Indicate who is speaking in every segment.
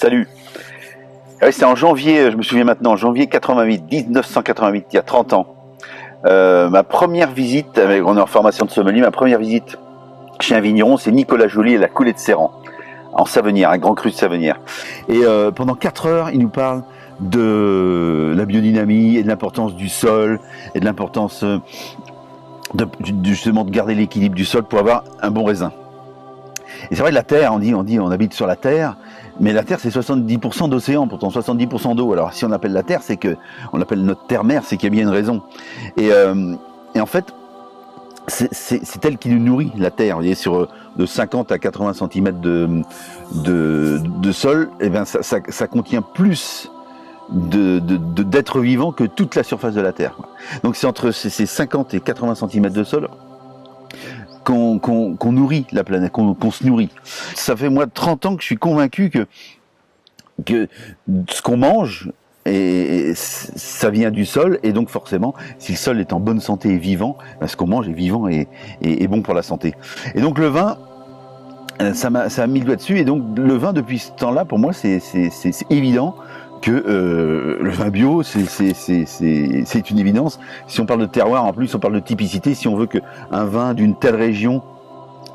Speaker 1: Salut. Ah oui, c'est en janvier, je me souviens maintenant, en janvier 1988, il y a 30 ans. Ma première visite, on est en formation de sommelier, ma première visite chez un vigneron, c'est Nicolas Joly et la Coulée de Serran, en Savenière, un grand cru de Savenière. Et pendant 4 heures, il nous parle de la biodynamie et de l'importance du sol et de l'importance justement de garder l'équilibre du sol pour avoir un bon raisin. Et c'est vrai, la terre, on habite sur la terre, mais la terre c'est 70% d'océan, pourtant 70% d'eau. Alors si on appelle la terre, c'est que on l'appelle notre terre-mère, c'est qu'il y a bien une raison. Et en fait, c'est elle qui nous nourrit, la terre. Vous voyez, sur de 50 à 80 cm de sol, et ben ça contient plus d'êtres vivants que toute la surface de la terre. Donc c'est entre ces 50 et 80 cm de sol qu'on nourrit la planète, qu'on se nourrit. Ça fait moi 30 ans que je suis convaincu que ce qu'on mange, et ça vient du sol, et donc forcément, si le sol est en bonne santé et vivant, ce qu'on mange est vivant et bon pour la santé. Et donc le vin, ça a mis le doigt dessus, et donc le vin depuis ce temps-là, pour moi, c'est évident que le vin bio, c'est une évidence. Si on parle de terroir, en plus on parle de typicité, si on veut qu'un vin d'une telle région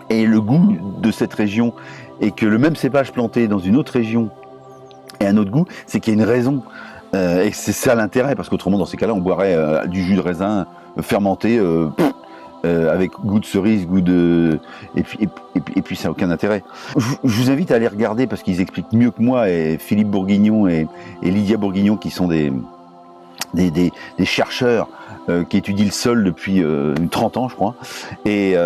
Speaker 1: ait le goût de cette région, et que le même cépage planté dans une autre région ait un autre goût, c'est qu'il y a une raison. Et c'est ça l'intérêt, parce qu'autrement dans ces cas-là on boirait du jus de raisin fermenté avec goût de cerise, goût de... Et puis ça n'a aucun intérêt. Je vous invite à aller regarder, parce qu'ils expliquent mieux que moi, et Philippe Bourguignon et Lydia Bourguignon, qui sont des chercheurs qui étudient le sol depuis 30 ans, je crois, et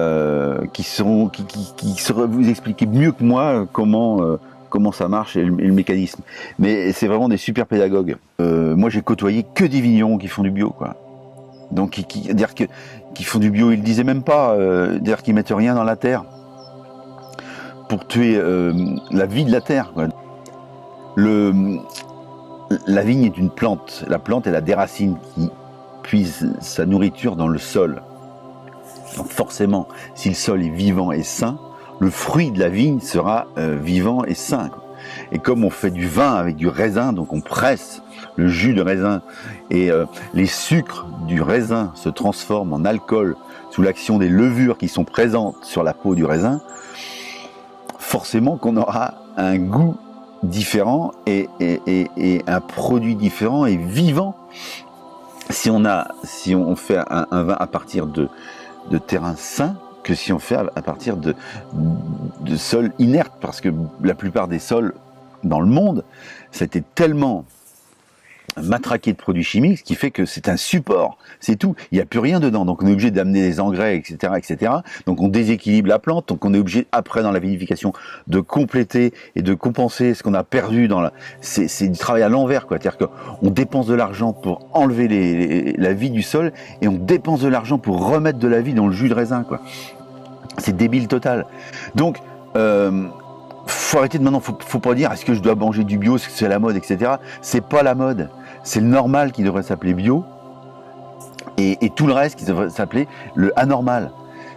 Speaker 1: qui sauraient vous expliquer mieux que moi comment ça marche et le mécanisme. Mais c'est vraiment des super pédagogues. Moi j'ai côtoyé que des vignerons qui font du bio, quoi. Donc qui font du bio, ils le disaient même pas, dire qu'ils mettent rien dans la terre pour tuer la vie de la terre, quoi. La vigne est une plante. La plante, elle a des racines qui puisent sa nourriture dans le sol. Donc forcément, si le sol est vivant et sain, le fruit de la vigne sera vivant et sain, quoi. Et comme on fait du vin avec du raisin, donc on presse le jus de raisin, et les sucres du raisin se transforment en alcool sous l'action des levures qui sont présentes sur la peau du raisin, forcément qu'on aura un goût différent et un produit différent et vivant si on fait un vin à partir de terrains sains, que si on fait à partir de sols inertes, parce que la plupart des sols dans le monde, ça a été tellement matraqué de produits chimiques, ce qui fait que c'est un support, c'est tout, il n'y a plus rien dedans, donc on est obligé d'amener des engrais, etc., donc on déséquilibre la plante, donc on est obligé après dans la vinification de compléter et de compenser ce qu'on a perdu c'est du travail à l'envers, quoi. C'est-à-dire qu'on dépense de l'argent pour enlever la vie du sol, et on dépense de l'argent pour remettre de la vie dans le jus de raisin, quoi. C'est débile total. Donc faut arrêter de maintenant, faut pas dire est-ce que je dois manger du bio, est-ce que c'est la mode, etc. C'est pas la mode. C'est le normal qui devrait s'appeler bio, et tout le reste qui devrait s'appeler le anormal.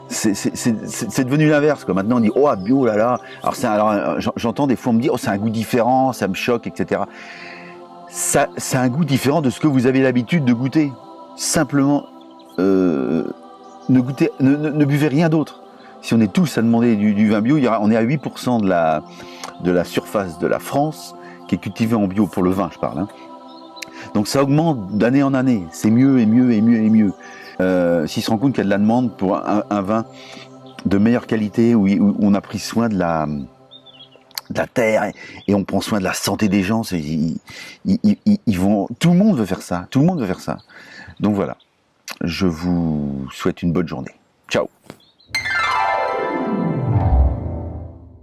Speaker 1: C'est devenu l'inverse, quoi. Maintenant on dit oh bio, là là. Alors j'entends des fois on me dit oh c'est un goût différent, ça me choque, etc. Ça, c'est un goût différent de ce que vous avez l'habitude de goûter. Simplement ne buvez rien d'autre. Si on est tous à demander du vin bio, on est à 8% de la surface de la France qui est cultivée en bio, pour le vin je parle, hein. Donc ça augmente d'année en année, c'est mieux et mieux et mieux et mieux. S'ils se rendent compte qu'il y a de la demande pour un vin de meilleure qualité, où on a pris soin de la terre et on prend soin de la santé des gens, ils vont, tout le monde veut faire ça, tout le monde veut faire ça. Donc voilà, je vous souhaite une bonne journée. Ciao.